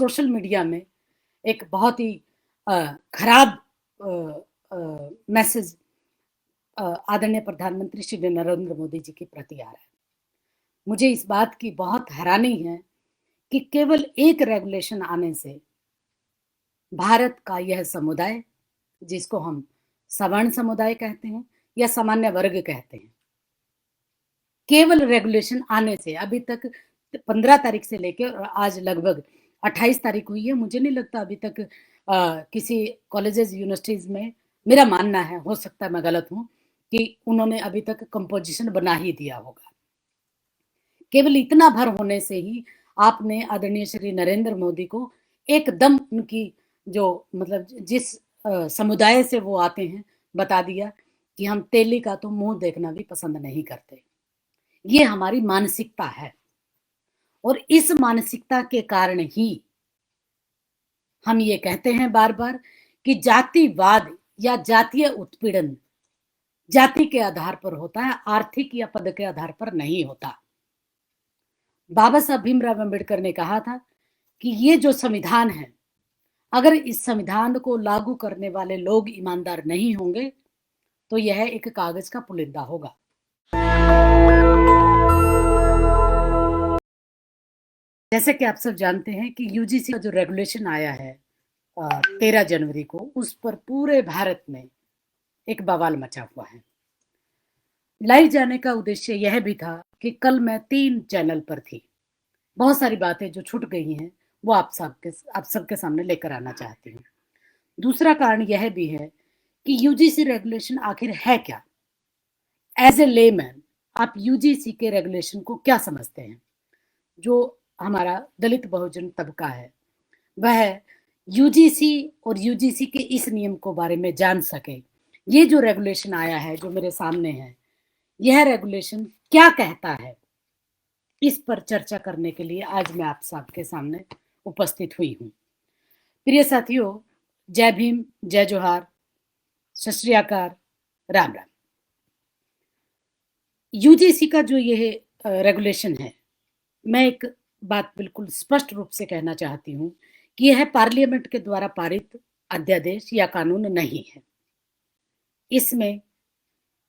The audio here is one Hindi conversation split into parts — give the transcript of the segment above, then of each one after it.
सोशल मीडिया में एक बहुत ही खराब मैसेज आदरणीय प्रधानमंत्री श्री नरेंद्र मोदी जी के प्रति आ रहा है। मुझे इस बात की बहुत हैरानी है कि केवल एक रेगुलेशन आने से भारत का यह समुदाय, जिसको हम सवर्ण समुदाय कहते हैं या सामान्य वर्ग कहते हैं, केवल रेगुलेशन आने से अभी तक 15 तारीख से लेकर आज लगभग 28 तारीख हुई है। मुझे नहीं लगता अभी तक किसी कॉलेजेस यूनिवर्सिटीज में, मेरा मानना है, हो सकता है मैं गलत हूं, कि उन्होंने अभी तक कंपोजिशन बना ही दिया होगा। केवल इतना भर होने से ही आपने आदरणीय श्री नरेंद्र मोदी को एकदम उनकी जो मतलब जिस समुदाय से वो आते हैं बता दिया कि हम तेली का तो मुंह देखना भी पसंद नहीं करते। ये हमारी मानसिकता है और इस मानसिकता के कारण ही हम ये कहते हैं बार बार कि जातिवाद या जातीय उत्पीड़न जाति के आधार पर होता है, आर्थिक या पद के आधार पर नहीं होता। बाबा साहब भीमराव अम्बेडकर ने कहा था कि ये जो संविधान है, अगर इस संविधान को लागू करने वाले लोग ईमानदार नहीं होंगे तो यह एक कागज का पुलिंदा होगा। जैसे कि आप सब जानते हैं कि यूजीसी का जो रेगुलेशन आया है 13 जनवरी को, उस पर पूरे भारत में एक बवाल मचा हुआ है। लाइव जाने का उद्देश्य यह भी था कि कल मैं 3 चैनल पर थी। बहुत सारी बातें जो छूट गई हैं वो आप सबके सामने लेकर आना चाहती हूँ। दूसरा कारण यह भी है कि यूजीसी रेगुलेशन आखिर है क्या। एज ए लेमैन आप यूजीसी के रेगुलेशन को क्या समझते हैं? जो हमारा दलित बहुजन तबका है वह यूजीसी और यूजीसी के इस नियम को बारे में जान सके। ये जो रेगुलेशन आया है जो मेरे सामने है, यह रेगुलेशन क्या कहता है, इस पर चर्चा करने के लिए आज मैं आप सबके सामने उपस्थित हुई हूँ। प्रिय साथियों, जय भीम, जय जोहार, सत श्री अकाल, राम राम। यूजीसी का जो ये रेगुलेशन है, मैं एक बात बिल्कुल स्पष्ट रूप से कहना चाहती हूँ कि यह पार्लियामेंट के द्वारा पारित अध्यादेश या कानून नहीं है। इसमें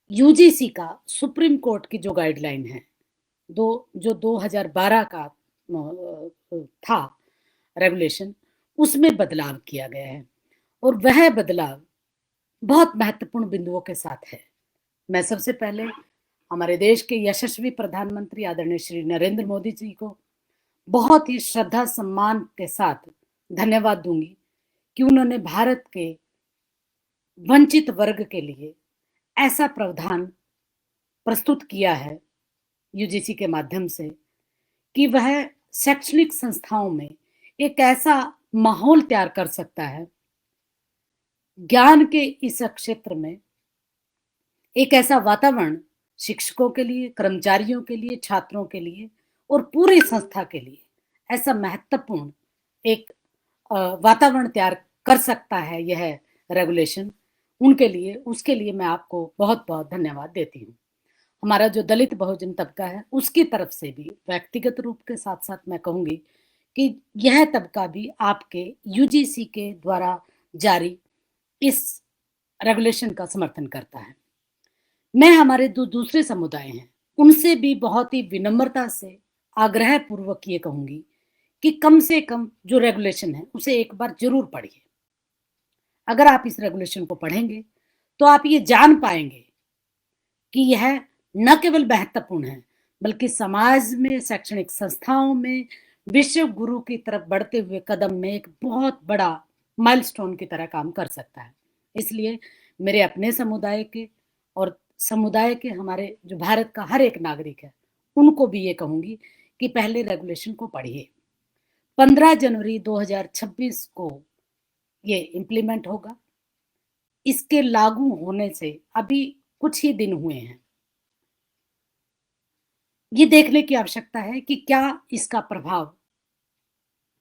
यूजीसी का सुप्रीम कोर्ट की जो गाइडलाइन है, जो 2012 का था रेगुलेशन, उसमें बदलाव किया गया है और वह बदलाव बहुत महत्वपूर्ण बिंदुओं के साथ है। मैं सबसे पहले हमारे देश के यशस्वी प्रधानमंत्री आदरणीय श्री नरेंद्र मोदी जी को बहुत ही श्रद्धा सम्मान के साथ धन्यवाद दूंगी कि उन्होंने भारत के वंचित वर्ग के लिए ऐसा प्रावधान प्रस्तुत किया है यूजीसी के माध्यम से कि वह शैक्षणिक संस्थाओं में एक ऐसा माहौल तैयार कर सकता है, ज्ञान के इस क्षेत्र में एक ऐसा वातावरण शिक्षकों के लिए, कर्मचारियों के लिए, छात्रों के लिए और पूरी संस्था के लिए ऐसा महत्वपूर्ण एक वातावरण तैयार कर सकता है यह रेगुलेशन। उनके लिए, उसके लिए मैं आपको बहुत बहुत धन्यवाद देती हूँ। हमारा जो दलित बहुजन तबका है उसकी तरफ से भी व्यक्तिगत रूप के साथ साथ मैं कहूँगी कि यह तबका भी आपके यूजीसी के द्वारा जारी इस रेगुलेशन का समर्थन करता है। मैं हमारे दूसरे समुदाय हैं उनसे भी बहुत ही विनम्रता से आग्रह पूर्वक ये कहूंगी कि कम से कम जो रेगुलेशन है उसे एक बार जरूर पढ़िए। अगर आप इस रेगुलेशन को पढ़ेंगे तो आप ये जान पाएंगे कि यह न केवल महत्वपूर्ण है बल्कि समाज में, शैक्षणिक संस्थाओं में विश्व गुरु की तरफ बढ़ते हुए कदम में एक बहुत बड़ा माइलस्टोन की तरह काम कर सकता है। इसलिए मेरे अपने समुदाय के और समुदाय के हमारे जो भारत का हर एक नागरिक है उनको भी ये कहूंगी कि पहले रेगुलेशन को पढ़िए। 15 जनवरी 2026 को ये इम्प्लीमेंट होगा। इसके लागू होने से अभी कुछ ही दिन हुए हैं। ये देखने की आवश्यकता है कि क्या इसका प्रभाव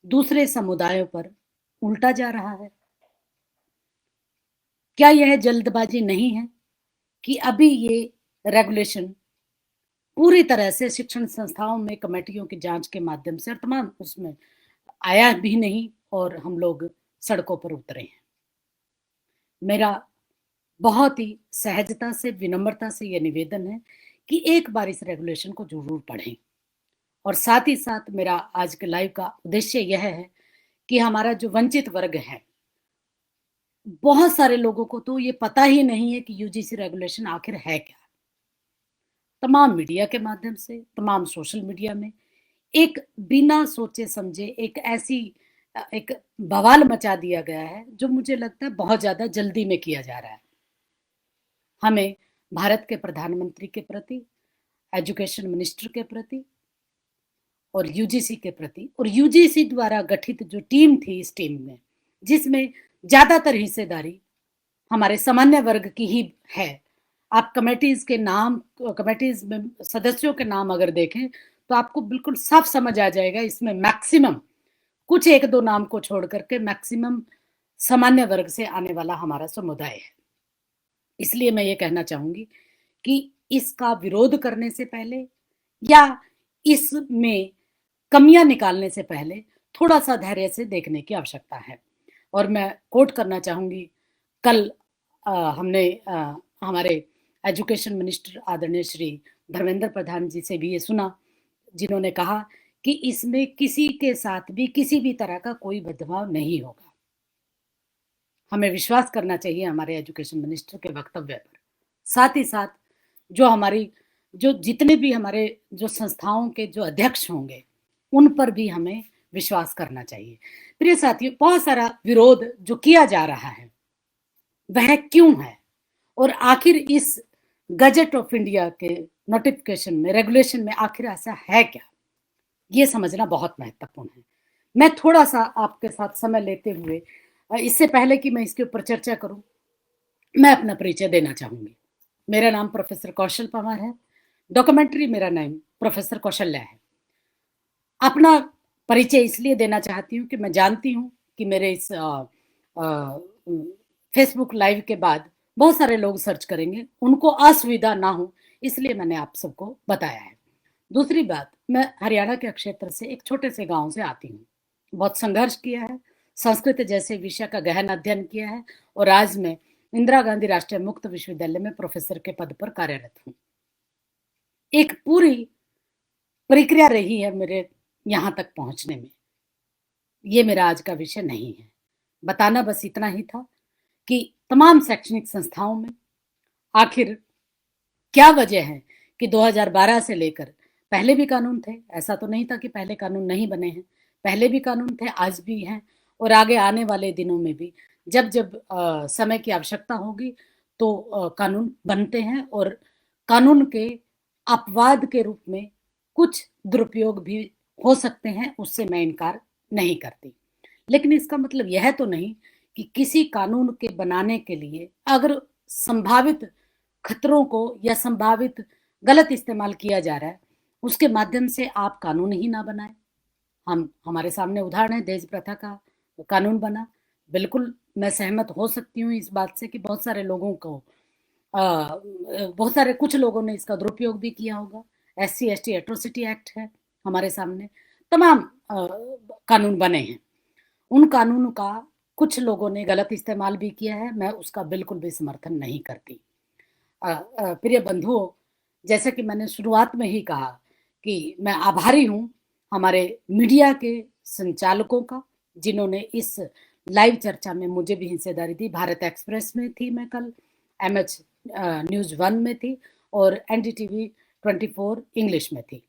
दूसरे समुदायों पर उल्टा जा रहा है। क्या यह जल्दबाजी नहीं है कि अभी ये रेगुलेशन पूरी तरह से शिक्षण संस्थाओं में कमेटियों की जांच के माध्यम से और तमाम उसमें आया भी नहीं और हम लोग सड़कों पर उतरे हैं। मेरा बहुत ही सहजता से, विनम्रता से ये निवेदन है कि एक बार इस रेगुलेशन को ज़रूर पढ़ें। और साथ ही साथ मेरा आज के लाइव का उद्देश्य यह है कि हमारा जो वंचित वर्ग है, बहुत सारे लोगों को तो ये पता ही नहीं है कि यूजीसी रेगुलेशन आखिर है क्या। तमाम मीडिया के माध्यम से, तमाम सोशल मीडिया में एक बिना सोचे समझे एक ऐसी एक बवाल मचा दिया गया है, जो मुझे लगता है बहुत ज़्यादा जल्दी में किया जा रहा है। हमें भारत के प्रधानमंत्री के प्रति, एजुकेशन मिनिस्टर के प्रति और यूजीसी के प्रति, और यूजीसी द्वारा गठित जो टीम थी, इस टीम में जिसमें ज़्यादातर हिस्सेदारी हमारे सामान्य वर्ग की ही है। आप कमेटीज़ के नाम, कमेटीज़ में सदस्यों के नाम अगर देखें तो आपको बिल्कुल साफ समझ आ जाएगा, इसमें मैक्सिमम, कुछ 1-2 नाम को छोड़ करके मैक्सिमम सामान्य वर्ग से आने वाला हमारा समुदाय है। इसलिए मैं ये कहना चाहूँगी कि इसका विरोध करने से पहले या इसमें कमियाँ निकालने से पहले थोड़ा-सा धैर्य से देखने की आवश्यकता है। और मैं कोट करना चाहूँगी, कल हमने हमारे एजुकेशन मिनिस्टर आदरणीय श्री धर्मेंद्र प्रधान जी से भी ये सुना, जिन्होंने कहा कि इसमें किसी के साथ भी किसी भी तरह का कोई भेदभाव नहीं होगा। हमें विश्वास करना चाहिए हमारे एजुकेशन मिनिस्टर के वक्तव्य पर। साथ ही साथ जो जितने भी हमारे जो संस्थाओं के जो अध्यक्ष होंगे, उन पर भी हमें विश्वास करना चाहिए। प्रिय साथियों, बहुत सारा विरोध जो किया जा रहा है, वह क्यों है? और आखिर इस गजट ऑफ इंडिया के नोटिफिकेशन में, रेगुलेशन में आखिर ऐसा है क्या? ये समझना बहुत महत्वपूर्ण है। मैं थोड़ा-सा आपके साथ समय लेते हुए इससे पहले कि मैं इसके ऊपर चर्चा करूँ, मैं अपना परिचय देना चाहूँगी। मेरा नाम प्रोफ़ेसर कौशल पंवार है। डॉक्यूमेंट्री मेरा नाम प्रोफ़ेसर कौशल्या है। अपना परिचय इसलिए देना चाहती हूँ कि मैं जानती हूँ कि मेरे इस फेसबुक लाइव के बाद बहुत सारे लोग सर्च करेंगे, उनको असुविधा ना हो, इसलिए मैंने आप सबको बताया है। दूसरी बात, मैं हरियाणा के क्षेत्र से एक छोटे से गाँव से आती हूँ। बहुत संघर्ष किया है, संस्कृत जैसे विषय का गहन अध्ययन किया है और आज मैं इंदिरा गांधी राष्ट्रीय मुक्त विश्वविद्यालय में प्रोफ़ेसर के पद पर कार्यरत हूँ। एक पूरी प्रक्रिया रही है मेरे यहाँ तक पहुँचने में। ये मेरा आज का विषय नहीं है। बताना बस इतना ही था कि तमाम शैक्षणिक संस्थाओं में आखिर क्या वजह है कि 2012 से लेकर पहले भी कानून थे, ऐसा तो नहीं था कि पहले कानून नहीं बने हैं। पहले भी कानून थे, आज भी हैं और आगे आने वाले दिनों में भी जब समय की आवश्यकता होगी तो कानून बनते हैं और कानून के अपवाद के रूप में कुछ दुरुपयोग भी हो सकते हैं, उससे मैं इनकार नहीं करती। लेकिन इसका मतलब यह तो नहीं कि किसी कानून के बनाने के लिए अगर संभावित खतरों को या संभावित गलत इस्तेमाल किया जा रहा है, उसके माध्यम से आप कानून ही ना बनाएं। हमारे सामने उदाहरण है दहेज प्रथा का कानून बना। बिल्कुल मैं सहमत हो सकती हूँ इस बात से कि बहुत सारे लोगों को बहुत सारे कुछ लोगों ने इसका दुरुपयोग भी किया होगा। एससी एसटी एट्रोसिटी एक्ट है हमारे सामने, तमाम कानून बने हैं। उन कानूनों का कुछ लोगों ने गलत इस्तेमाल भी किया है, मैं उसका बिल्कुल भी समर्थन नहीं करती। प्रिय बंधुओं, जैसे कि मैंने शुरुआत में ही कहा कि मैं आभारी हूँ हमारे मीडिया के संचालकों का, जिन्होंने इस लाइव चर्चा में मुझे भी हिस्सेदारी दी। भारत एक्सप्रेस में थी मैं कल, एमएच न्यूज़ 1 में थी और एनडीटीवी 24 इंग्लिश में थी।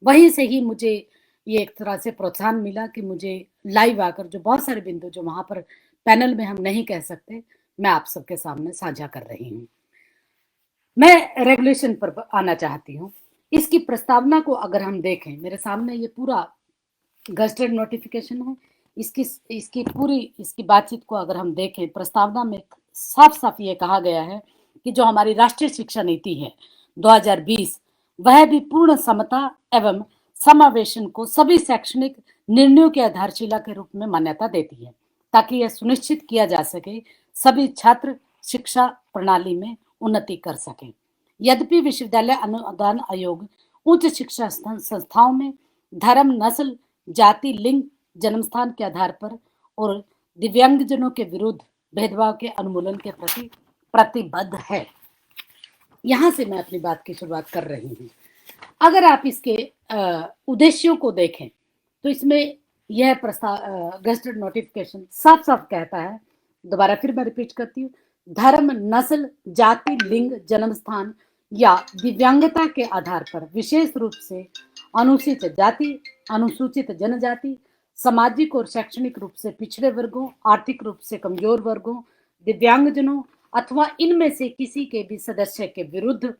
वहीं से ही मुझे ये एक तरह से प्रोत्साहन मिला कि मुझे लाइव आकर जो बहुत सारे बिंदु जो वहाँ पर पैनल में हम नहीं कह सकते, मैं आप सबके सामने साझा कर रही हूँ। मैं रेगुलेशन पर आना चाहती हूँ। इसकी प्रस्तावना को अगर हम देखें, मेरे सामने ये पूरा गज़टेड नोटिफिकेशन है। इसकी बातचीत को अगर हम देखें, प्रस्तावना में साफ-साफ ये कहा गया है कि जो हमारी राष्ट्रीय शिक्षा नीति है 2020, वह भी पूर्ण समता एवं समावेशन को सभी शैक्षणिक निर्णयों की आधारशिला के रूप में मान्यता देती है, ताकि यह सुनिश्चित किया जा सके सभी छात्र शिक्षा प्रणाली में उन्नति कर सकें। यद्यपि विश्वविद्यालय अनुदान आयोग उच्च शिक्षा संस्थाओं में धर्म, नस्ल, जाति, लिंग जन्म स्थान के आधार पर और दिव्यांगजनों के विरुद्ध भेदभाव के उन्मूलन के प्रति प्रतिबद्ध है। यहाँ से मैं अपनी बात की शुरुआत कर रही हूँ। अगर आप इसके उद्देश्यों को देखें तो इसमें यह प्रस्ताव गजेटेड नोटिफिकेशन साफ साफ कहता है, दोबारा फिर मैं रिपीट करती हूँ, धर्म, नस्ल, जाति, लिंग, जन्म स्थान या दिव्यांगता के आधार पर विशेष रूप से अनुसूचित जाति, अनुसूचित जनजाति, सामाजिक और शैक्षणिक रूप से पिछड़े वर्गों, आर्थिक रूप से कमजोर वर्गों, दिव्यांगजनों अथवा इनमें से किसी के भी सदस्य के विरुद्ध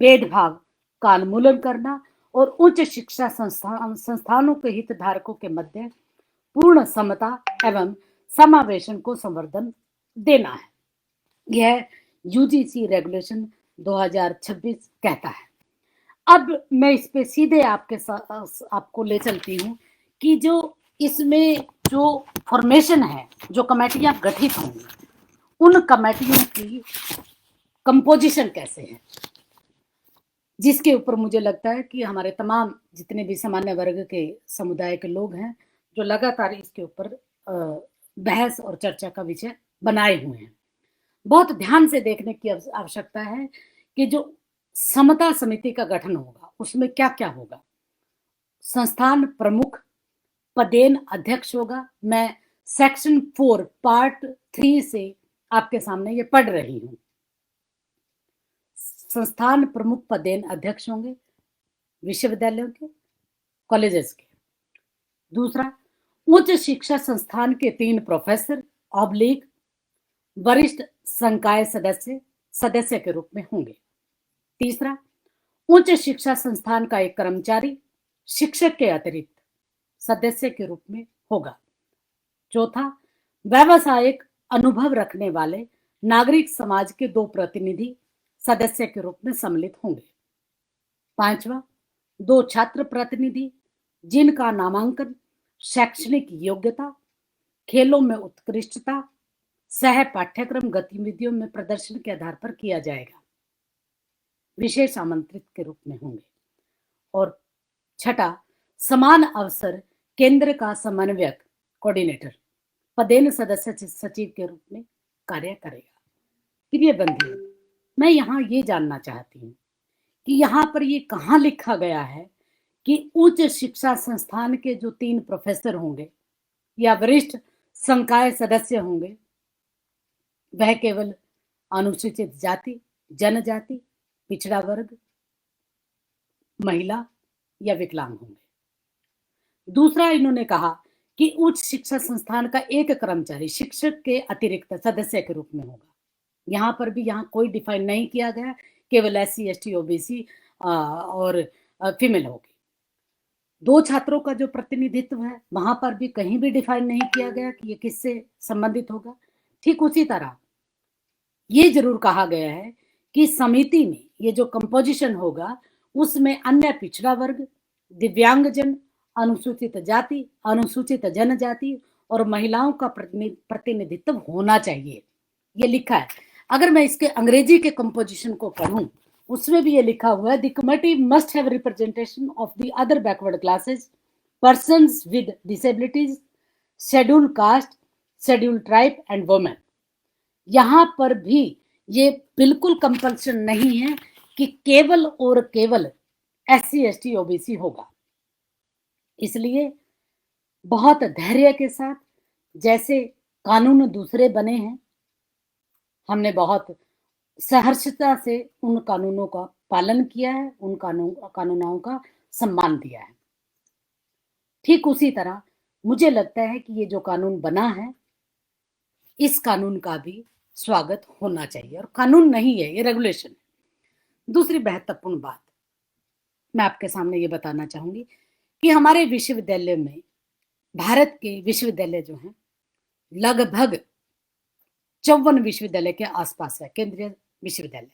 भेदभाव का उन्मूलन करना और उच्च शिक्षा संस्थानों के हितधारकों के मध्य पूर्ण समता एवं समावेशन को संवर्धन देना है। यह यूजीसी रेगुलेशन 2026 कहता है। अब मैं इस पे सीधे आपको ले चलती हूँ कि जो इसमें जो फॉर्मेशन है, जो कमेटियां गठित होंगी, उन कमेटियों की कंपोजिशन कैसे है, जिसके ऊपर मुझे लगता है कि हमारे तमाम जितने भी सामान्य वर्ग के समुदाय के लोग हैं जो लगातार इसके ऊपर बहस और चर्चा का विषय बनाए हुए हैं। बहुत ध्यान से देखने की आवश्यकता है कि जो समता समिति का गठन होगा उसमें क्या क्या होगा। संस्थान प्रमुख पदेन अध्यक्ष होगा। मैं सेक्शन 4 पार्ट 3 से आपके सामने ये पढ़ रही हूँ। संस्थान प्रमुख पदेन अध्यक्ष होंगे विश्वविद्यालयों के, कॉलेजेस के। दूसरा, उच्च शिक्षा संस्थान के 3 प्रोफेसर ऑब्लिक वरिष्ठ संकाय सदस्य के रूप में होंगे। तीसरा, उच्च शिक्षा संस्थान का एक कर्मचारी शिक्षक के अतिरिक्त सदस्य के रूप में होगा। चौथा, व्यावसायिक अनुभव रखने वाले नागरिक समाज के 2 प्रतिनिधि सदस्य के रूप में सम्मिलित होंगे। पांचवा, 2 छात्र प्रतिनिधि जिनका नामांकन शैक्षणिक योग्यता, खेलों में उत्कृष्टता, सह पाठ्यक्रम गतिविधियों में प्रदर्शन के आधार पर किया जाएगा, विशेष आमंत्रित के रूप में होंगे। और छठा, समान अवसर केंद्र का समन्वयक कोऑर्डिनेटर पदेन सदस्य सचिव के रूप में कार्य करेगा। प्रिय बंधुओं, मैं यहाँ ये जानना चाहती हूँ कि यहाँ पर ये कहाँ लिखा गया है कि उच्च शिक्षा संस्थान के जो 3 प्रोफेसर होंगे या वरिष्ठ संकाय सदस्य होंगे वह केवल अनुसूचित जाति, जनजाति, पिछड़ा वर्ग, महिला या विकलांग होंगे। दूसरा, इन्होंने कहा कि उच्च शिक्षा संस्थान का एक कर्मचारी शिक्षक के अतिरिक्त सदस्य के रूप में होगा। यहाँ पर भी यहाँ कोई डिफाइन नहीं किया गया, केवल SC, ST, OBC और फीमेल होगी। 2 छात्रों का जो प्रतिनिधित्व है वहां पर भी कहीं भी डिफाइन नहीं किया गया कि ये किससे संबंधित होगा। ठीक उसी तरह ये जरूर कहा गया है कि समिति में ये जो कंपोजिशन होगा उसमें अन्य पिछड़ा वर्ग, दिव्यांगजन, अनुसूचित जाति, अनुसूचित जनजाति और महिलाओं का प्रतिनिधित्व होना चाहिए, ये लिखा है। अगर मैं इसके अंग्रेजी के कंपोजिशन को पढ़ूं उसमें भी ये लिखा हुआ है, the committee must have representation of the other backward classes, persons with disabilities, schedule caste, schedule tribe and women. यहाँ पर भी ये बिल्कुल कंपल्शन नहीं है कि केवल और केवल SC, ST, OBC होगा। इसलिए बहुत धैर्य के साथ, जैसे कानून दूसरे बने हैं, हमने बहुत सहर्षता से उन कानूनों का पालन किया है, उन कानूनों का सम्मान दिया है। ठीक उसी तरह मुझे लगता है कि ये जो कानून बना है इस कानून का भी स्वागत होना चाहिए, और कानून नहीं है, ये रेगुलेशन है। दूसरी महत्वपूर्ण बात मैं आपके सामने ये बताना चाहूंगी कि हमारे विश्वविद्यालय में, भारत के विश्वविद्यालय जो हैं लगभग 54 विश्वविद्यालय के आसपास है, केंद्रीय विश्वविद्यालय।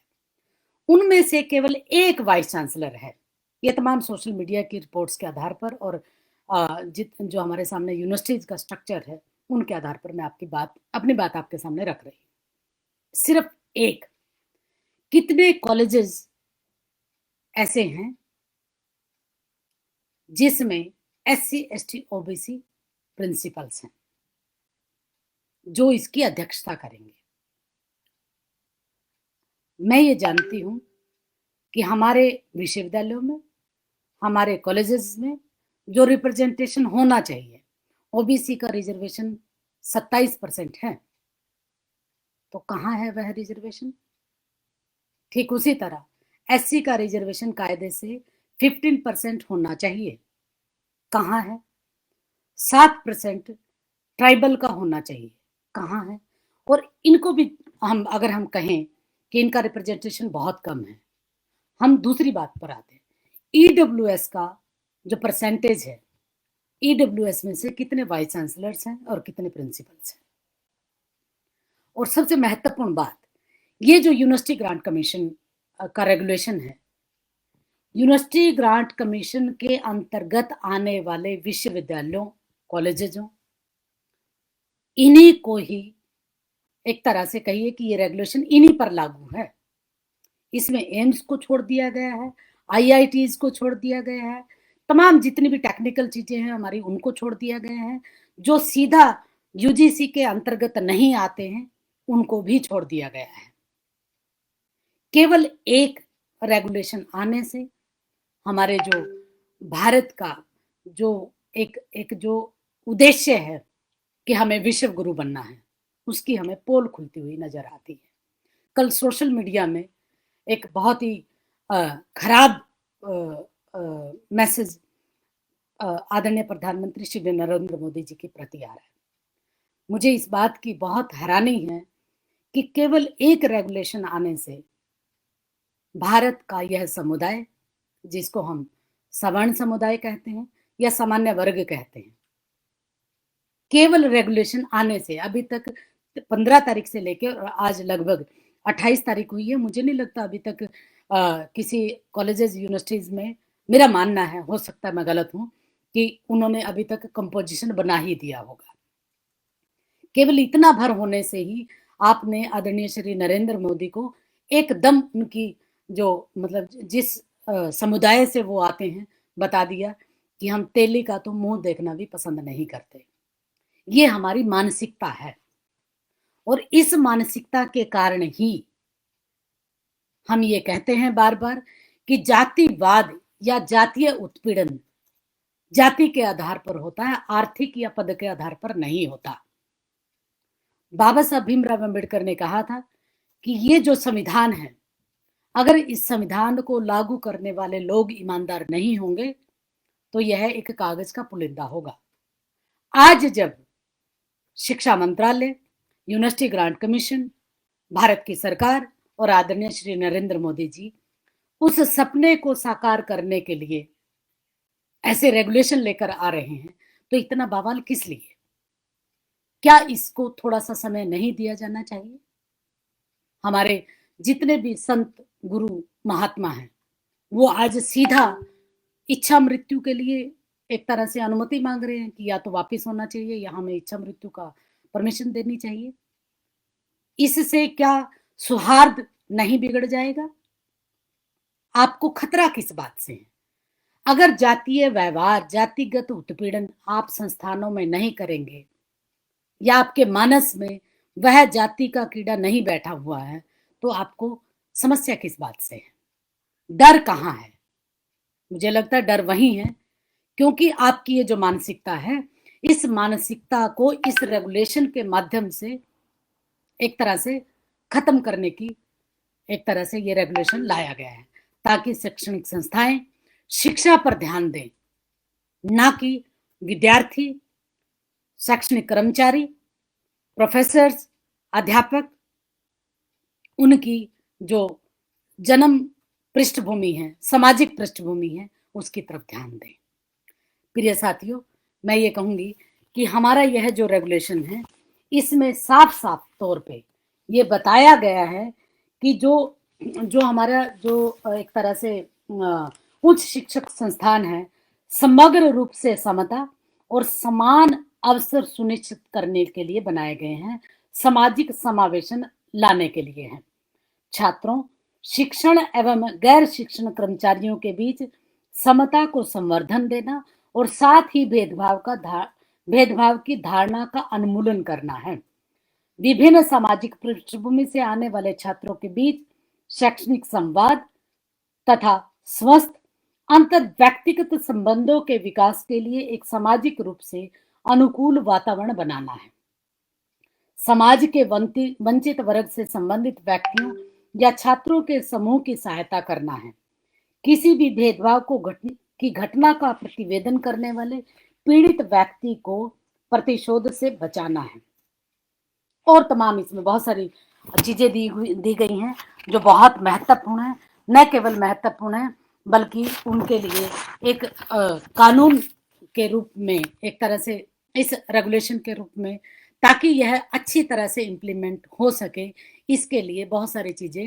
उनमें से केवल एक वाइस चांसलर है। ये तमाम सोशल मीडिया की रिपोर्ट्स के आधार पर और जो हमारे सामने यूनिवर्सिटीज का स्ट्रक्चर है उनके आधार पर मैं अपनी बात आपके सामने रख रही हूँ। सिर्फ एक। कितने कॉलेजेस ऐसे हैं जिसमें SC, ST, OBC प्रिंसिपल्स हैं जो इसकी अध्यक्षता करेंगे। मैं ये जानती हूँ कि हमारे विश्वविद्यालयों में, हमारे कॉलेजेस में जो रिप्रेजेंटेशन होना चाहिए, ओबीसी का रिजर्वेशन 27% है, तो कहाँ है वह रिजर्वेशन? ठीक उसी तरह एससी का रिजर्वेशन कायदे से 15% होना चाहिए, कहाँ है? 7% ट्राइबल का होना चाहिए, कहाँ है? और इनको भी हम अगर हम कहें कि इनका रिप्रेजेंटेशन बहुत कम है, हम दूसरी बात पर आते हैं, ईडब्ल्यूएस का जो परसेंटेज है, ईडब्ल्यूएस में से कितने वाइस चांसलर्स हैं और कितने प्रिंसिपल्स हैं? और सबसे महत्वपूर्ण बात, ये जो यूनिवर्सिटी ग्रांट कमीशन का रेगुलेशन है, यूनिवर्सिटी ग्रांट कमीशन के अंतर्गत आने वाले विश्वविद्यालयों, कॉलेजेसों, इन्हीं को ही एक तरह से कहिए कि ये रेगुलेशन इन्हीं पर लागू है। इसमें एम्स को छोड़ दिया गया है, आईआईटीज को छोड़ दिया गया है, तमाम जितनी भी टेक्निकल चीजें हैं हमारी उनको छोड़ दिया गया है, जो सीधा यूजीसी के अंतर्गत नहीं आते हैं उनको भी छोड़ दिया गया है। केवल एक रेगुलेशन आने से हमारे जो भारत का जो एक जो उद्देश्य है कि हमें विश्व गुरु बनना है, उसकी हमें पोल खुलती हुई नजर आती है। कल सोशल मीडिया में एक बहुत ही खराब मैसेज आदरणीय प्रधानमंत्री श्री नरेंद्र मोदी जी के प्रति आ रहा है। मुझे इस बात की बहुत हैरानी है कि केवल एक रेगुलेशन आने से भारत का यह समुदाय, जिसको हम सवर्ण समुदाय कहते हैं या सामान्य वर्ग कहते हैं, केवल रेगुलेशन आने से अभी तक 15 तारीख से लेकर आज लगभग 28 तारीख हुई है, मुझे नहीं लगता अभी तक किसी कॉलेजेस यूनिवर्सिटीज में, मेरा मानना है, हो सकता है मैं गलत हूं, कि उन्होंने अभी तक कंपोजिशन बना ही दिया होगा। केवल इतना भर होने से ही आपने आदरणीय श्री नरेंद्र मोदी को एकदम उनकी जो मतलब जिस समुदाय से वो आते हैं बता दिया कि हम तेली का तो मुंह देखना भी पसंद नहीं करते। ये हमारी मानसिकता है और इस मानसिकता के कारण ही हम ये कहते हैं बार बार कि जातिवाद या जातीय उत्पीड़न जाति के आधार पर होता है, आर्थिक या पद के आधार पर नहीं होता। बाबा साहब भीमराव अम्बेडकर ने कहा था कि ये जो संविधान है, अगर इस संविधान को लागू करने वाले लोग ईमानदार नहीं होंगे तो यह एक कागज का पुलिंदा होगा। आज जब शिक्षा मंत्रालय, यूनिवर्सिटी ग्रांट कमीशन, भारत की सरकार और आदरणीय श्री नरेंद्र मोदी जी उस सपने को साकार करने के लिए ऐसे रेगुलेशन लेकर आ रहे हैं, तो इतना बवाल किस लिए? क्या इसको थोड़ा सा समय नहीं दिया जाना चाहिए? हमारे जितने भी संत, गुरु, महात्मा हैं, वो आज सीधा इच्छा मृत्यु के लिए एक तरह से अनुमति मांग रहे हैं कि या तो वापिस होना चाहिए या हमें इच्छा मृत्यु का परमिशन देनी चाहिए। इससे क्या सौहार्द नहीं बिगड़ जाएगा? आपको खतरा किस बात से है? अगर जातीय व्यवहार, जातिगत उत्पीड़न आप संस्थानों में नहीं करेंगे या आपके मानस में वह जाति का कीड़ा नहीं बैठा हुआ है, तो आपको समस्या किस बात से है? डर कहाँ है? मुझे लगता है डर वही है क्योंकि आपकी ये जो मानसिकता है, इस मानसिकता को इस रेगुलेशन के माध्यम से एक तरह से खत्म करने की एक तरह से ये रेगुलेशन लाया गया है ताकि शैक्षणिक संस्थाएं शिक्षा पर ध्यान दें, ना कि विद्यार्थी, शैक्षणिक कर्मचारी, प्रोफेसर्स, अध्यापक, उनकी जो जन्म पृष्ठभूमि है, सामाजिक पृष्ठभूमि है, उसकी तरफ ध्यान दें। प्रिय साथियों, मैं ये कहूंगी कि हमारा यह जो रेगुलेशन है, इसमें साफ साफ तौर पे ये बताया गया है कि जो हमारा जो एक तरह से उच्च शिक्षक संस्थान है, समग्र रूप से समता और समान अवसर सुनिश्चित करने के लिए बनाए गए हैं, सामाजिक समावेशन लाने के लिए हैं। छात्रों, शिक्षण एवं गैर शिक्षण कर्मचारियों के बीच समता को संवर्धन देना और साथ ही भेदभाव का भेदभाव की धारणा का उन्मूलन करना है। विभिन्न सामाजिक पृष्ठभूमि से आने वाले छात्रों के बीच शैक्षणिक संवाद तथा स्वस्थ अंतर व्यक्तिगत संबंधों के विकास के लिए एक सामाजिक रूप से अनुकूल वातावरण बनाना है। समाज के वंचित वर्ग से संबंधित व्यक्तियों या छात्रों के समूह की सहायता करना है। किसी भी भेदभाव की घटना का प्रतिवेदन करने वाले पीड़ित व्यक्ति को प्रतिशोध से बचाना है। और तमाम इसमें बहुत सारी चीजें दी गई हैं जो बहुत महत्वपूर्ण है। न केवल महत्वपूर्ण है बल्कि उनके लिए एक कानून के रूप में, एक तरह से इस रेगुलेशन के रूप में, ताकि यह अच्छी तरह से इम्प्लीमेंट हो सके, इसके लिए बहुत सारी चीजें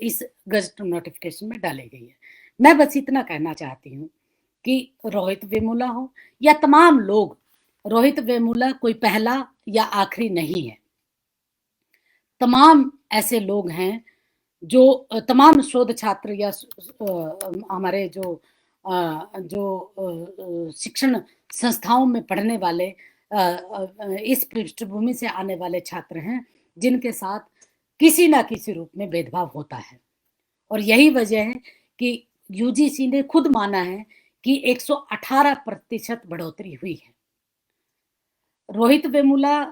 इस गजट नोटिफिकेशन में डाली गई है। मैं बस इतना कहना चाहती हूँ कि रोहित वेमुला हो या तमाम लोग, रोहित वेमुला कोई पहला या आखिरी नहीं है। तमाम ऐसे लोग हैं जो तमाम शोध छात्र या हमारे जो शिक्षण संस्थाओं में पढ़ने वाले इस पृष्ठभूमि से आने वाले छात्र हैं जिनके साथ किसी ना किसी रूप में भेदभाव होता है। और यही वजह है कि यूजीसी ने खुद माना है कि 118% बढ़ोतरी हुई है। रोहित वेमुला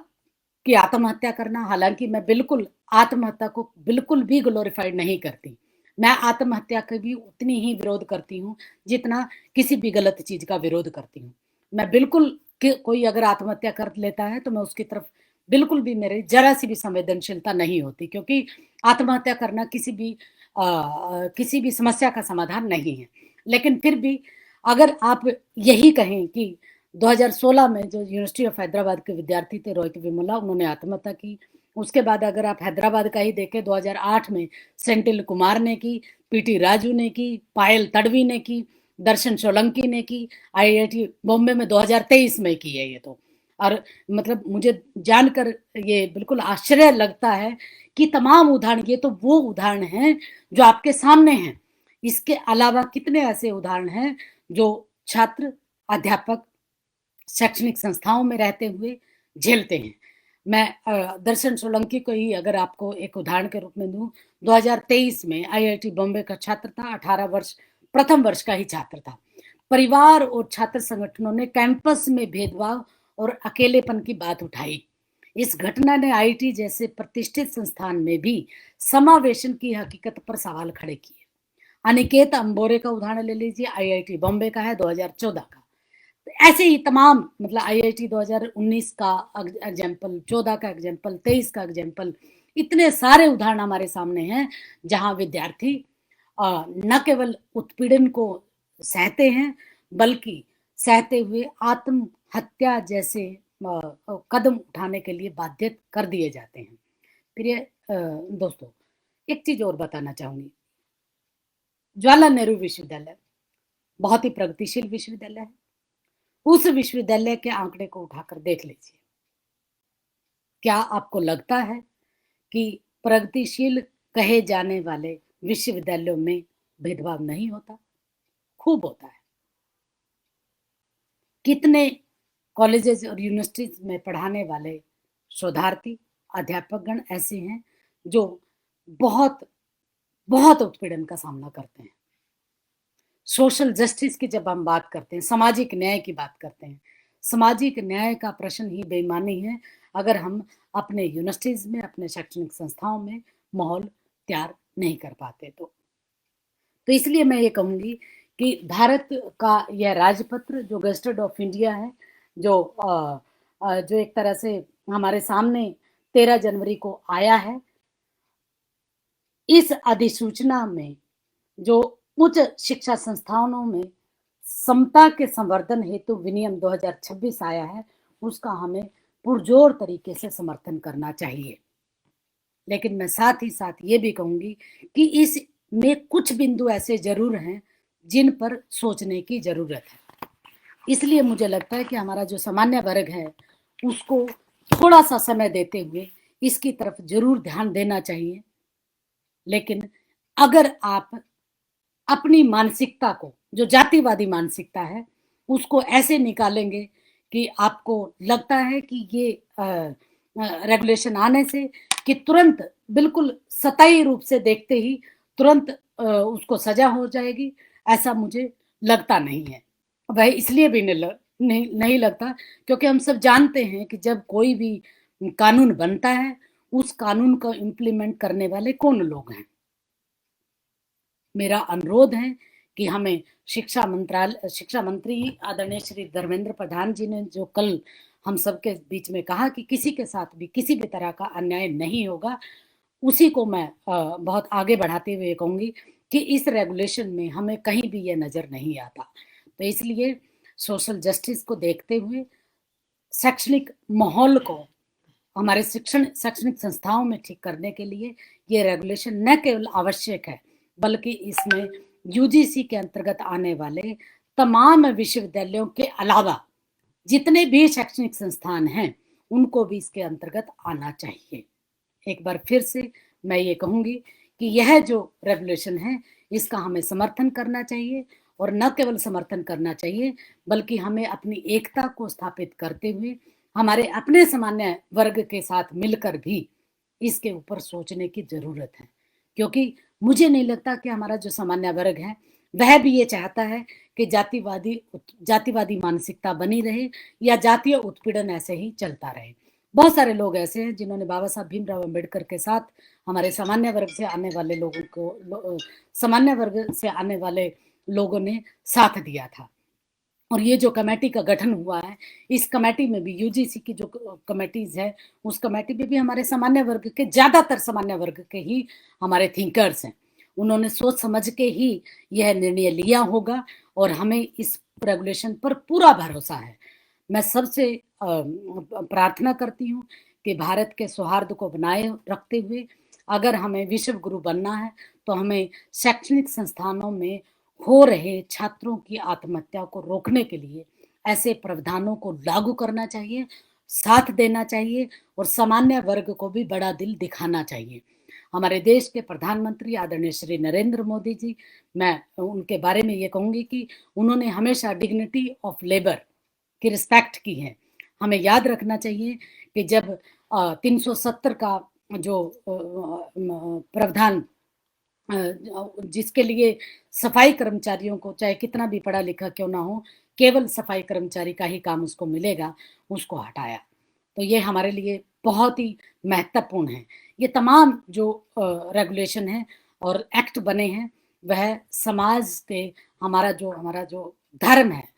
की आत्महत्या करना, हालांकि मैं बिल्कुल आत्महत्या को बिल्कुल भी ग्लोरीफाइड नहीं करती। मैं आत्महत्या का भी उतनी ही विरोध करती हूँ जितना किसी भी गलत चीज का विरोध करती हूँ। मैं बिल्कुल कोई अगर आत्महत्या कर लेता है तो मैं उसकी तरफ बिल्कुल भी, मेरी जरा सी भी संवेदनशीलता नहीं होती, क्योंकि आत्महत्या करना किसी भी समस्या का समाधान नहीं है। लेकिन फिर भी अगर आप यही कहें कि 2016 में जो यूनिवर्सिटी ऑफ हैदराबाद के विद्यार्थी थे रोहित वेमुला, उन्होंने आत्महत्या की। उसके बाद अगर आप हैदराबाद का ही देखें, 2008 में सेंथिल कुमार ने की, पीटी राजू ने की, पायल तडवी ने की, दर्शन सोलंकी ने की, आईआईटी बॉम्बे में 2023 में की है ये तो। और मतलब मुझे जानकर ये बिल्कुल आश्चर्य लगता है कि तमाम उदाहरण, ये तो वो उदाहरण हैं जो आपके सामने हैं। इसके अलावा कितने ऐसे उदाहरण हैं जो छात्र, अध्यापक शैक्षणिक संस्थाओं में रहते हुए झेलते हैं। मैं दर्शन सोलंकी को ही अगर आपको एक उदाहरण के रूप में दूं, 2023 में आईआईटी बॉम्बे का छात्र था, 18 वर्ष, प्रथम वर्ष का ही छात्र था। परिवार और छात्र संगठनों ने कैंपस में भेदभाव और अकेलेपन की बात उठाई। इस घटना ने आईआईटी जैसे प्रतिष्ठित संस्थान में भी समावेशन की हकीकत पर सवाल खड़े किए। अनिकेत अंबोरे का उदाहरण ले लीजिए, आईआईटी बॉम्बे का है, 2014 का। ऐसे ही तमाम, मतलब आईआईटी 2019 का एग्जाम्पल, 14 का एग्जाम्पल, 23 का एग्जाम्पल, इतने सारे उदाहरण हमारे सामने हैं जहां विद्यार्थी न केवल उत्पीड़न को सहते हैं बल्कि सहते हुए आत्महत्या जैसे कदम उठाने के लिए बाध्य कर दिए जाते हैं। प्रिय दोस्तों, एक चीज और बताना चाहूंगी। जवाहरलाल नेहरू विश्वविद्यालय बहुत ही प्रगतिशील विश्वविद्यालय है। उस विश्वविद्यालय के आंकड़े को उठाकर देख लीजिए। क्या आपको लगता है कि प्रगतिशील कहे जाने वाले विश्वविद्यालयों में भेदभाव नहीं होता? खूब होता है। कितने कॉलेजेस और यूनिवर्सिटीज में पढ़ाने वाले शोधार्थी, अध्यापकगण ऐसे हैं जो बहुत बहुत उत्पीड़न का सामना करते हैं। सोशल जस्टिस की जब हम बात करते हैं, सामाजिक न्याय की बात करते हैं, सामाजिक न्याय का प्रश्न ही बेईमानी है अगर हम अपने यूनिवर्सिटीज में, अपने शैक्षणिक संस्थाओं में माहौल तैयार नहीं कर पाते तो इसलिए मैं ये कहूंगी कि भारत का यह राजपत्र जो गजटेड ऑफ इंडिया है, जो एक तरह से हमारे सामने 13 जनवरी को आया है, इस अधिसूचना में जो उच्च शिक्षा संस्थानों में समता के संवर्धन हेतु विनियम 2026 आया है, उसका हमें पुरजोर तरीके से समर्थन करना चाहिए। लेकिन मैं साथ ही साथ ये भी कहूंगी कि इसमें कुछ बिंदु ऐसे जरूर हैं जिन पर सोचने की जरूरत है। इसलिए मुझे लगता है कि हमारा जो सामान्य वर्ग है उसको थोड़ा सा समय देते हुए इसकी तरफ जरूर ध्यान देना चाहिए। लेकिन अगर आप अपनी मानसिकता को, जो जातिवादी मानसिकता है, उसको ऐसे निकालेंगे कि आपको लगता है कि ये रेगुलेशन आने से कि तुरंत बिल्कुल सतही रूप से देखते ही तुरंत उसको सजा हो जाएगी, ऐसा मुझे लगता नहीं है। वह इसलिए भी नहीं लगता क्योंकि हम सब जानते हैं कि जब कोई भी कानून बनता है, उस कानून को इम्प्लीमेंट करने वाले कौन लोग हैं। मेरा अनुरोध है कि हमें शिक्षा मंत्री आदरणीय श्री धर्मेंद्र प्रधान जी ने जो कल हम सबके बीच में कहा कि किसी के साथ भी किसी भी तरह का अन्याय नहीं होगा, उसी को मैं बहुत आगे बढ़ाते हुए कहूंगी कि इस रेगुलेशन में हमें कहीं भी ये नजर नहीं आता। तो इसलिए सोशल जस्टिस को देखते हुए शैक्षणिक माहौल को हमारे शैक्षणिक संस्थाओं में ठीक करने के लिए ये रेगुलेशन न केवल आवश्यक है, बल्कि इसमें यूजीसी के अंतर्गत आने वाले तमाम विश्वविद्यालयों के अलावा जितने भी शैक्षणिक संस्थान हैं, उनको भी इसके अंतर्गत आना चाहिए। एक बार फिर से मैं ये कहूंगी कि यह जो रेगुलेशन है, इसका हमें समर्थन करना चाहिए, और न केवल समर्थन करना चाहिए, बल्कि हमें अपनी एकता को स्थापित करते हुए हमारे अपने सामान्य वर्ग के साथ मिलकर भी इसके ऊपर सोचने की जरूरत है। क्योंकि मुझे नहीं लगता कि हमारा जो सामान्य वर्ग है वह भी ये चाहता है कि जातिवादी मानसिकता बनी रहे या जातीय उत्पीड़न ऐसे ही चलता रहे। बहुत सारे लोग ऐसे हैं जिन्होंने बाबा साहब भीमराव अंबेडकर के साथ हमारे सामान्य वर्ग से आने वाले लोगों को सामान्य वर्ग से आने वाले लोगों ने साथ दिया था। और ये जो कमेटी का गठन हुआ है, इस कमेटी में भी यूजीसी की जो कमेटीज है, उस कमेटी में भी हमारे सामान्य वर्ग के, ज्यादातर सामान्य वर्ग के ही हमारे थिंकर्स हैं। उन्होंने सोच समझ के ही यह निर्णय लिया होगा, और हमें इस रेगुलेशन पर पूरा भरोसा है। मैं सबसे प्रार्थना करती हूँ कि भारत के सौहार्द को बनाए रखते हुए अगर हमें विश्व गुरु बनना है, तो हमें शैक्षणिक संस्थानों में हो रहे छात्रों की आत्महत्या को रोकने के लिए ऐसे प्रावधानों को लागू करना चाहिए, साथ देना चाहिए, और सामान्य वर्ग को भी बड़ा दिल दिखाना चाहिए। हमारे देश के प्रधानमंत्री आदरणीय श्री नरेंद्र मोदी जी, मैं उनके बारे में ये कहूंगी कि उन्होंने हमेशा डिग्निटी ऑफ लेबर की रिस्पेक्ट की है। हमें याद रखना चाहिए कि जब 370 का जो प्रावधान जिसके लिए सफाई कर्मचारियों को, चाहे कितना भी पढ़ा लिखा क्यों ना हो, केवल सफाई कर्मचारी का ही काम उसको मिलेगा, उसको हटाया। तो ये हमारे लिए बहुत ही महत्वपूर्ण है। ये तमाम जो रेगुलेशन है और एक्ट बने हैं, वह समाज के हमारा जो धर्म है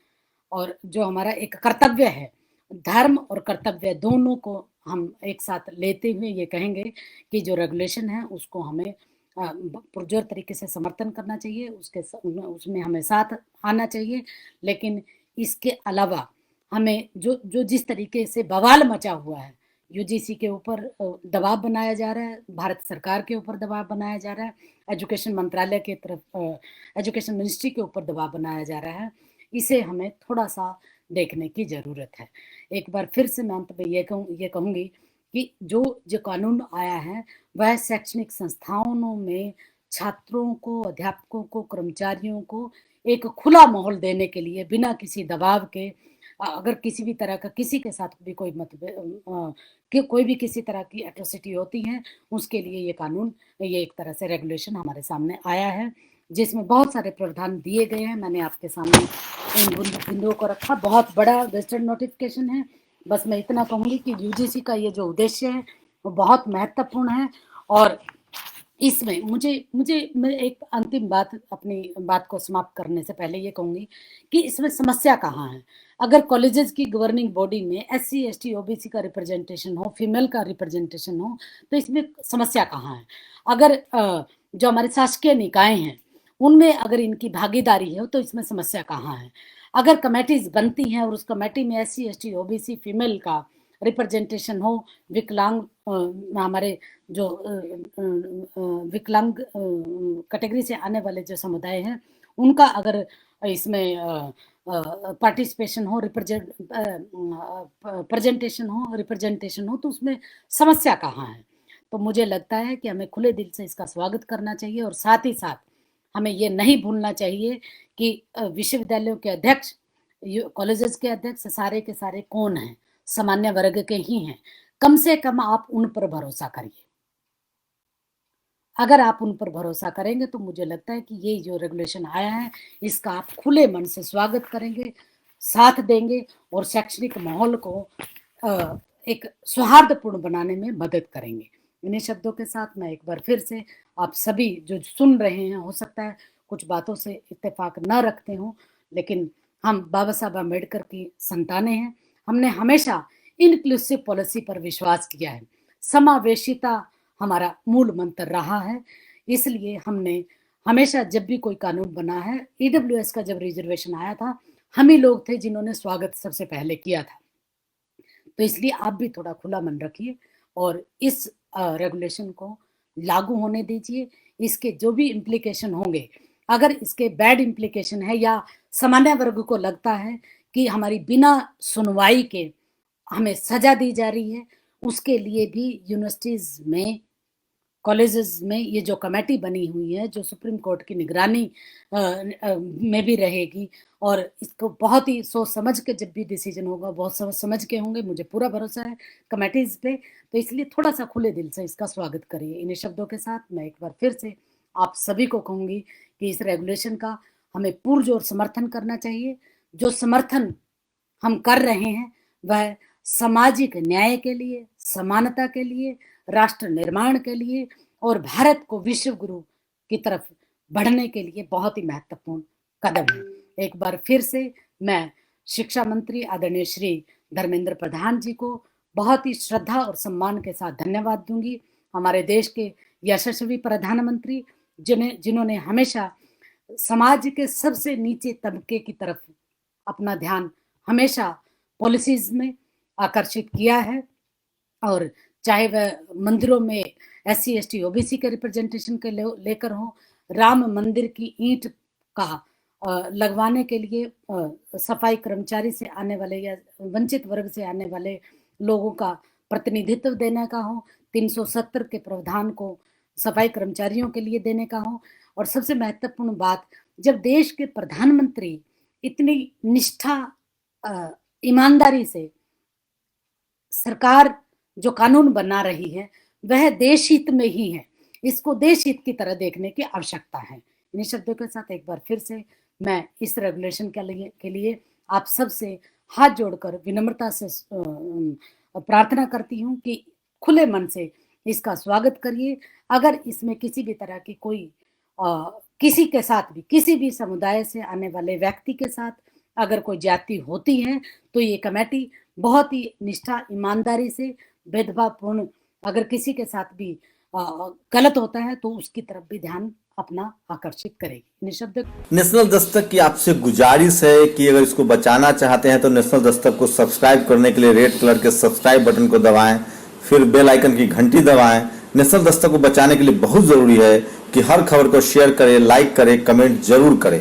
और जो हमारा एक कर्तव्य है, धर्म और कर्तव्य दोनों को हम एक साथ लेते हुए ये कहेंगे कि जो रेगुलेशन है उसको हमें पुरजोर तरीके से समर्थन करना चाहिए, उसमें हमें साथ आना चाहिए। लेकिन इसके अलावा हमें जो जिस तरीके से बवाल मचा हुआ है, यूजीसी के ऊपर दबाव बनाया जा रहा है, भारत सरकार के ऊपर दबाव बनाया जा रहा है, एजुकेशन मंत्रालय की तरफ, एजुकेशन मिनिस्ट्री के ऊपर दबाव बनाया जा रहा है, इसे हमें थोड़ा सा देखने की जरूरत है। एक बार फिर से मैं अंत में ये कहूँगी कि जो कानून आया है वह शैक्षणिक संस्थानों में छात्रों को, अध्यापकों को, कर्मचारियों को एक खुला माहौल देने के लिए, बिना किसी दबाव के, अगर किसी भी तरह का किसी के साथ भी कोई कि कोई भी किसी तरह की एट्रोसिटी होती है, उसके लिए ये कानून, ये एक तरह से रेगुलेशन हमारे सामने आया है, जिसमें बहुत सारे प्रावधान दिए गए हैं। मैंने आपके सामने इन बिंदुओं को रखा। बहुत बड़ा गजेटेड नोटिफिकेशन है। बस मैं इतना कहूँगी कि यूजीसी का ये जो उद्देश्य है वो बहुत महत्वपूर्ण है, और इसमें मैं एक अंतिम बात, अपनी बात को समाप्त करने से पहले ये कहूँगी कि इसमें समस्या कहाँ है। अगर कॉलेजेस की गवर्निंग बॉडी में SC ST OBC का रिप्रेजेंटेशन हो, फीमेल का रिप्रेजेंटेशन हो, तो इसमें समस्या कहाँ है। अगर जो हमारे शासकीय निकाय हैं उनमें अगर इनकी भागीदारी है तो इसमें समस्या कहाँ है। अगर कमेटीज बनती हैं और उस कमेटी में SC ST OBC फीमेल का रिप्रेजेंटेशन हो, विकलांग हमारे जो विकलांग कैटेगरी से आने वाले जो समुदाय हैं, उनका अगर इसमें पार्टिसिपेशन हो, रिप्रेजेंटेशन हो, तो उसमें समस्या कहाँ है। तो मुझे लगता है कि हमें खुले दिल से इसका स्वागत करना चाहिए, और साथ ही साथ हमें ये नहीं भूलना चाहिए कि विश्वविद्यालयों के अध्यक्ष कॉलेजेस के अध्यक्ष सारे के सारे कौन हैं? सामान्य वर्ग के ही हैं। कम से कम आप उन पर भरोसा करिए। अगर आप उन पर भरोसा करेंगे तो मुझे लगता है कि ये जो रेगुलेशन आया है इसका आप खुले मन से स्वागत करेंगे, साथ देंगे और शैक्षणिक माहौल को एक सौहार्दपूर्ण बनाने में मदद करेंगे। इन्हीं शब्दों के साथ मैं एक बार फिर से आप सभी जो सुन रहे हैं, हो सकता है कुछ बातों से इत्तेफाक न रखते हों, लेकिन हम बाबा साहब अम्बेडकर की संतानें हैं। हमने हमेशा इनक्लूसिव पॉलिसी पर विश्वास किया है। समावेशिता हमारा मूल मंत्र रहा है। इसलिए हमने हमेशा जब भी कोई कानून बना है, ईडब्ल्यूएस का जब रिजर्वेशन आया था, हम ही लोग थे जिन्होंने स्वागत सबसे पहले किया था। तो इसलिए आप भी थोड़ा खुला मन रखिए और इस रेगुलेशन को लागू होने दीजिए। इसके जो भी इम्प्लीकेशन होंगे, अगर इसके बैड इम्प्लीकेशन है या सामान्य वर्ग को लगता है कि हमारी बिना सुनवाई के हमें सजा दी जा रही है, उसके लिए भी यूनिवर्सिटीज में, कॉलेजेस में ये जो कमेटी बनी हुई है जो सुप्रीम कोर्ट की निगरानी में भी रहेगी, और इसको बहुत ही सोच समझ के जब भी डिसीजन होगा बहुत समझ के होंगे, मुझे पूरा भरोसा है कमेटीज पे। तो इसलिए थोड़ा सा खुले दिल से इसका स्वागत करिए। इन्हीं शब्दों के साथ मैं एक बार फिर से आप सभी को कहूँगी कि इस रेगुलेशन का हमें पुरजोर समर्थन करना चाहिए। जो समर्थन हम कर रहे हैं वह सामाजिक न्याय के लिए, समानता के लिए, राष्ट्र निर्माण के लिए और भारत को विश्व गुरु की तरफ बढ़ने के लिए बहुत ही महत्वपूर्ण कदम है। एक बार फिर से मैं शिक्षा मंत्री आदरणीय श्री धर्मेंद्र प्रधान जी को बहुत ही श्रद्धा और सम्मान के साथ धन्यवाद दूंगी। हमारे देश के यशस्वी प्रधानमंत्री जिन्होंने हमेशा समाज के सबसे नीचे तबके की तरफ अपना ध्यान हमेशा पॉलिसीज में आकर्षित किया है, और चाहे वह मंदिरों में SC ST OBC के रिप्रेजेंटेशन के लेकर हो, राम मंदिर की ईंट का लगवाने के लिए सफाई कर्मचारी से आने वाले या वंचित वर्ग से आने वाले लोगों का प्रतिनिधित्व देने का हो, 370 के प्रावधान को सफाई कर्मचारियों के लिए देने का हो, और सबसे महत्वपूर्ण बात, जब देश के प्रधानमंत्री इतनी निष्ठा ईमानदारी से सरकार जो कानून बना रही है वह देश हित में ही है, इसको देश हित की तरह देखने की आवश्यकता है। इन शब्दों के साथ एक बार फिर से मैं इस रेगुलेशन के लिए आप सबसे हाथ जोड़कर विनम्रता से प्रार्थना करती हूँ कि खुले मन से इसका स्वागत करिए। अगर इसमें किसी भी तरह की कोई किसी के साथ भी, किसी भी समुदाय से आने वाले व्यक्ति के साथ अगर कोई जाति होती है तो ये कमेटी बहुत ही निष्ठा ईमानदारी से, भेदभावपूर्ण अगर किसी के साथ भी गलत होता है तो उसकी तरफ भी ध्यान अपना आकर्षित करेगी। निशब्द नेशनल दस्तक की आपसे गुजारिश है कि अगर इसको बचाना चाहते हैं तो नेशनल दस्तक को सब्सक्राइब करने के लिए रेड कलर के सब्सक्राइब बटन को दबाएं, फिर बेल आइकन की घंटी दबाएं। नेशनल दस्तक को बचाने के लिए बहुत जरूरी है कि हर खबर को शेयर करें, लाइक करें, कमेंट जरूर करें।